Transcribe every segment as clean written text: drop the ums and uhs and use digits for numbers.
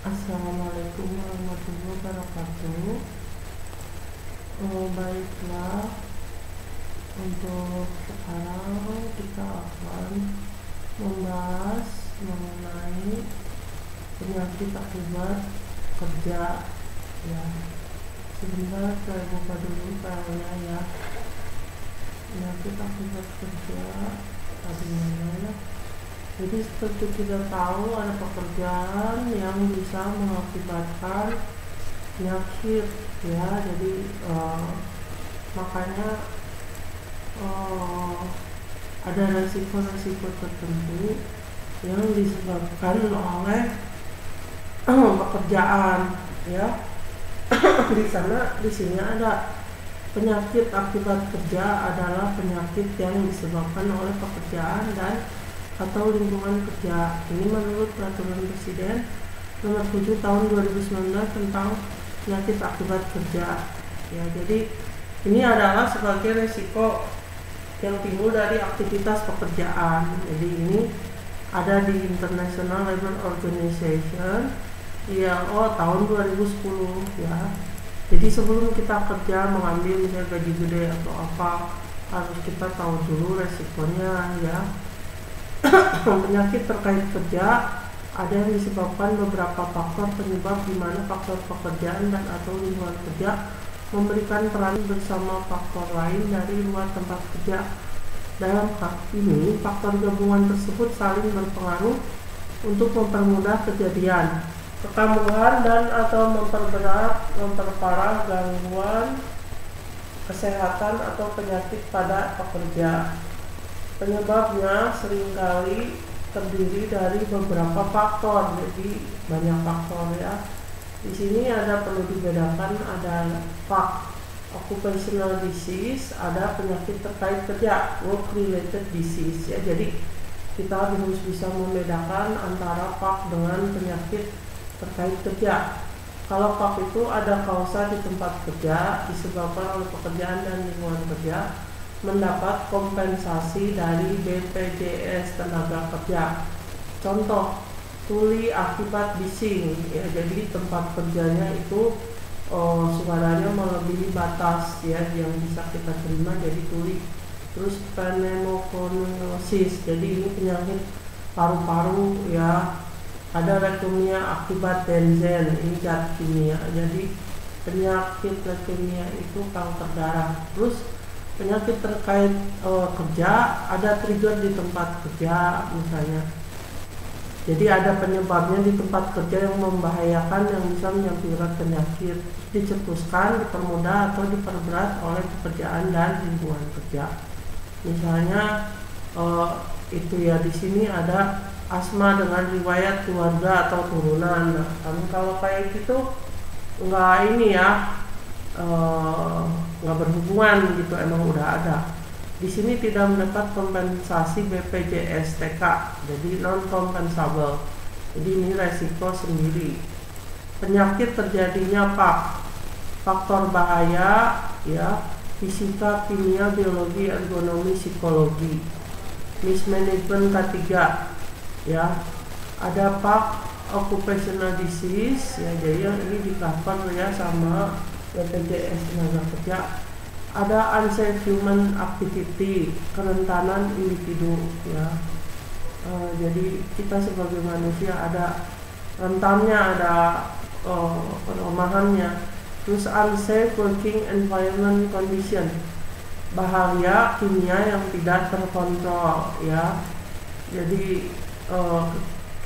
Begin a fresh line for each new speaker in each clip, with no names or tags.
Assalamualaikum warahmatullahi wabarakatuh. Baiklah, untuk sekarang kita akan membahas mengenai penyakit akibat kerja. Ya, sebentar saya buka dulu filenya ya. Penyakit akibat kerja tadi mana ya? Jadi seperti kita tahu ada pekerjaan yang bisa mengakibatkan penyakit ya. Jadi makanya ada resiko-resiko tertentu yang disebabkan oleh pekerjaan ya. Di sini ada penyakit akibat kerja adalah penyakit yang disebabkan oleh pekerjaan dan atau lingkungan kerja. Ini menurut Peraturan Presiden Nomor 7 Tahun 2019 tentang penyakit akibat kerja. Ya, jadi ini adalah sebagai resiko yang timbul dari aktivitas pekerjaan. Jadi ini ada di International Labour Organization ILO tahun 2010 ya. Jadi sebelum kita kerja mengambil misalnya gaji gede atau apa, harus kita tahu dulu resikonya ya. Penyakit terkait kerja ada yang disebabkan beberapa faktor penyebab di mana faktor pekerjaan dan atau lingkungan kerja memberikan peran bersama faktor lain dari luar tempat kerja. Dalam hal ini, faktor gabungan tersebut saling berpengaruh untuk mempermudah kejadian kekambuhan dan atau memperparah gangguan kesehatan atau penyakit pada pekerja. Penyebabnya seringkali terdiri dari beberapa faktor, jadi banyak faktor ya. Di sini ada perlu dibedakan, ada occupational disease, ada penyakit terkait kerja, work related disease ya. Jadi kita harus bisa membedakan antara PAK dengan penyakit terkait kerja. Kalau PAK itu ada kausa di tempat kerja disebabkan oleh pekerjaan dan lingkungan kerja, mendapat kompensasi dari BPJS tenaga kerja. Contoh, tuli akibat bising ya, jadi tempat kerjanya itu suaranya melebihi batas ya yang bisa kita terima, jadi tuli. Terus pneumokoniosis, jadi ini penyakit paru-paru ya. Ada leukemia akibat benzen, ini zat kimia, jadi penyakit leukemia itu kanker darah. Terus penyakit terkait kerja ada trigger di tempat kerja misalnya. Jadi ada penyebabnya di tempat kerja yang membahayakan yang bisa menyebabkan penyakit, dicetuskan, dipermudah atau diperberat oleh pekerjaan dan lingkungan kerja. Misalnya itu ya, di sini ada asma dengan riwayat keluarga atau turunan. Nah, kalau kayak gitu enggak ini ya, nggak berhubungan gitu, emang udah ada. Di sini tidak mendapat kompensasi BPJS TK, jadi non compensable. Jadi ini resiko sendiri. Penyakit terjadinya PAK, faktor bahaya ya, fisika, kimia, biologi, ergonomi, psikologi. Mismanagement K3 ya, ada PAK occupational disease ya, jadi yang ini di cover ya sama BPJS tenaga kerja. Ada unsafe human activity, kerentanan individu ya. Jadi kita sebagai manusia ada rentannya, ada kelemahannya. Terus unsafe working environment condition, bahaya kimia yang tidak terkontrol ya. Jadi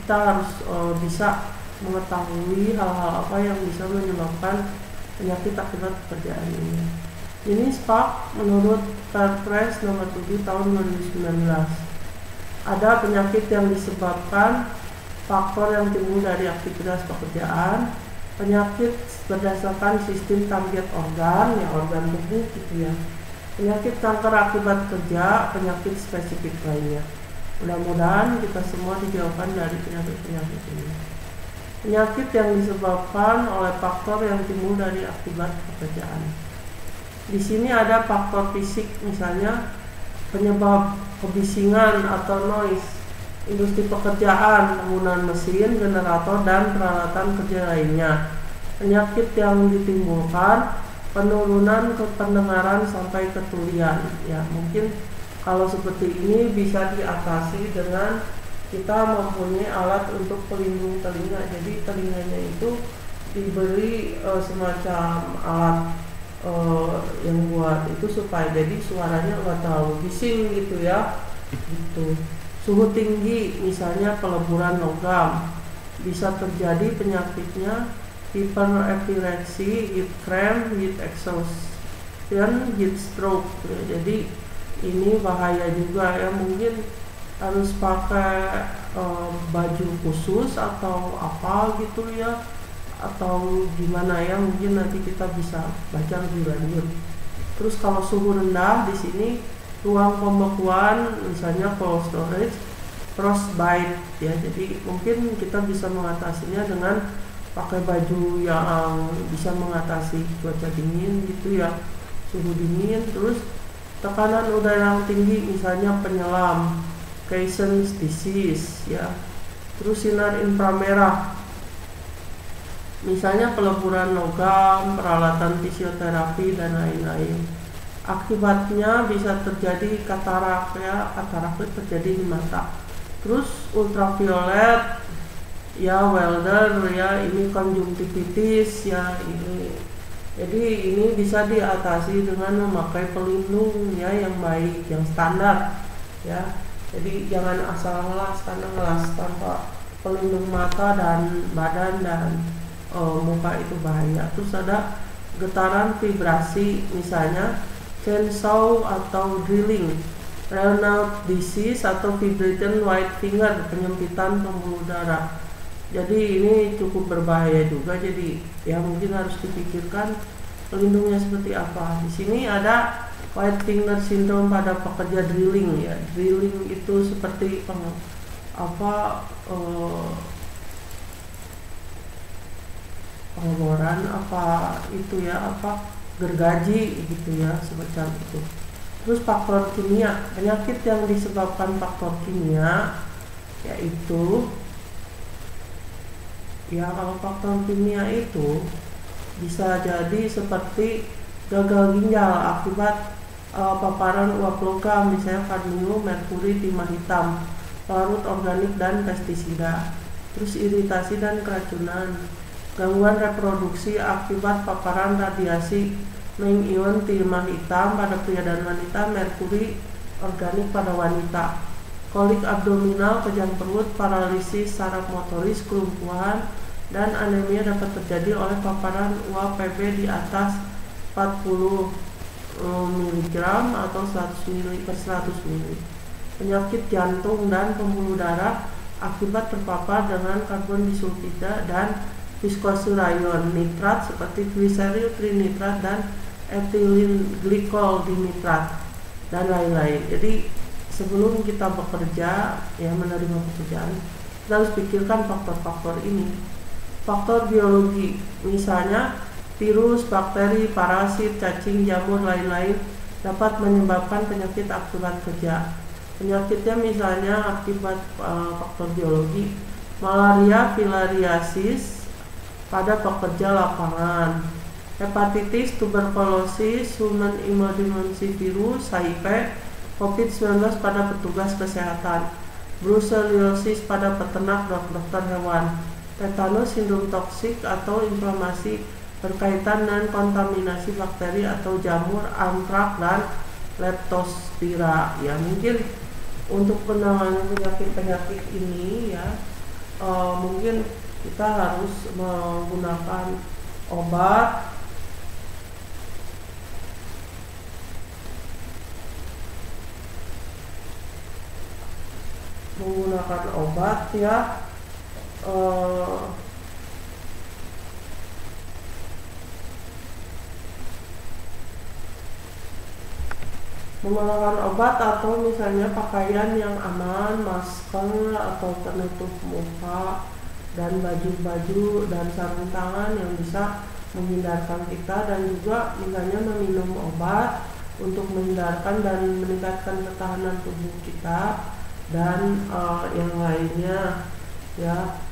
kita harus bisa mengetahui hal-hal apa yang bisa menyebabkan penyakit akibat pekerjaan ini. Ini SPAK menurut Perpres Nomor 7 Tahun 2019. Ada penyakit yang disebabkan faktor yang timbul dari aktivitas pekerjaan, penyakit berdasarkan sistem target organ ya, organ tubuh gitu ya. Penyakit kanker akibat kerja, penyakit spesifik lainnya. Mudah-mudahan kita semua dijauhkan dari penyakit-penyakit ini. Penyakit yang disebabkan oleh faktor yang timbul dari akibat pekerjaan. Di sini ada faktor fisik, misalnya penyebab kebisingan atau noise industri pekerjaan, penggunaan mesin, generator, dan peralatan kerja lainnya. Penyakit yang ditimbulkan, penurunan pendengaran sampai ketulian. Ya, mungkin kalau seperti ini bisa diatasi dengan kita mempunyai alat untuk pelindung telinga. Jadi telinganya itu diberi semacam alat yang buat itu supaya jadi suaranya nggak terlalu bising gitu ya. Gitu. Suhu tinggi, misalnya peleburan logam, bisa terjadi penyakitnya hiperepilepsi, heat cramp, heat exhaustion, heat stroke. Jadi ini bahaya juga ya, mungkin harus pakai baju khusus atau apa gitu ya, atau gimana ya, mungkin nanti kita bisa baca lebih lanjut. Terus kalau suhu rendah di sini ruang pembekuan, misalnya cold storage, frostbite ya, jadi mungkin kita bisa mengatasinya dengan pakai baju yang bisa mengatasi cuaca dingin gitu ya, suhu dingin. Terus tekanan udara yang tinggi, misalnya penyelam, Caissen's disease ya. Terus sinar inframerah, misalnya peleburan logam, peralatan fisioterapi, dan lain-lain. Akibatnya bisa terjadi katarak ya, katarak itu terjadi di mata. Terus ultraviolet ya, welder ya, ini konjungtivitis ya, ini. Jadi ini bisa diatasi dengan memakai pelindung ya yang baik, yang standar ya. Jadi jangan asal ngelas, karena ngelas tanpa pelindung mata dan badan dan muka itu bahaya. Terus ada getaran vibrasi, misalnya chainsaw atau drilling, Raynaud disease atau vibrating white finger, penyempitan pembuluh darah. Jadi ini cukup berbahaya juga. Jadi ya mungkin harus dipikirkan pelindungnya seperti apa. Di sini ada white finger syndrome pada pekerja drilling ya. Drilling itu seperti pengeboran apa itu ya, apa gergaji gitu ya, semacam itu. Terus faktor kimia, penyakit yang disebabkan faktor kimia yaitu ya, kalau faktor kimia itu bisa jadi seperti gagal ginjal akibat paparan uap logam, misalnya kadmium, merkuri, timah hitam, larut organik, dan pestisida. Terus iritasi dan keracunan, gangguan reproduksi akibat paparan radiasi mengion timah hitam pada pria dan wanita, merkuri organik pada wanita. Kolik abdominal, kejang perut, paralisis saraf motoris, kelumpuhan, dan anemia dapat terjadi oleh paparan uap Pb di atas 40 mg atau 100 ml per 100 ml. Penyakit jantung dan pembuluh darah akibat terpapar dengan karbon disulfida dan viskosurayon nitrat seperti gliseril trinitrat dan ethylene glikol dinitrat dan lain-lain. Jadi sebelum kita bekerja ya, menerima pekerjaan, kita harus pikirkan faktor-faktor ini. Faktor biologi, misalnya virus, bakteri, parasit, cacing, jamur, lain-lain dapat menyebabkan penyakit akibat kerja. Penyakitnya misalnya akibat faktor biologi, malaria, filariasis pada pekerja lapangan, hepatitis, tuberkulosis, human immunodeficiency HIV, COVID-19 pada petugas kesehatan, brucellosis pada peternak dan dokter hewan, tetanus, sindrom toksik atau inflamasi berkaitan dengan kontaminasi bakteri atau jamur, antrak, dan leptospira. Ya, mungkin untuk penanganan penyakit-penyakit ini ya, mungkin kita harus menggunakan obat ya, menggunakan obat atau misalnya pakaian yang aman, masker atau penutup muka, dan baju-baju dan sarung tangan yang bisa menghindarkan kita, dan juga misalnya meminum obat untuk menghindarkan dan meningkatkan ketahanan tubuh kita dan yang lainnya ya.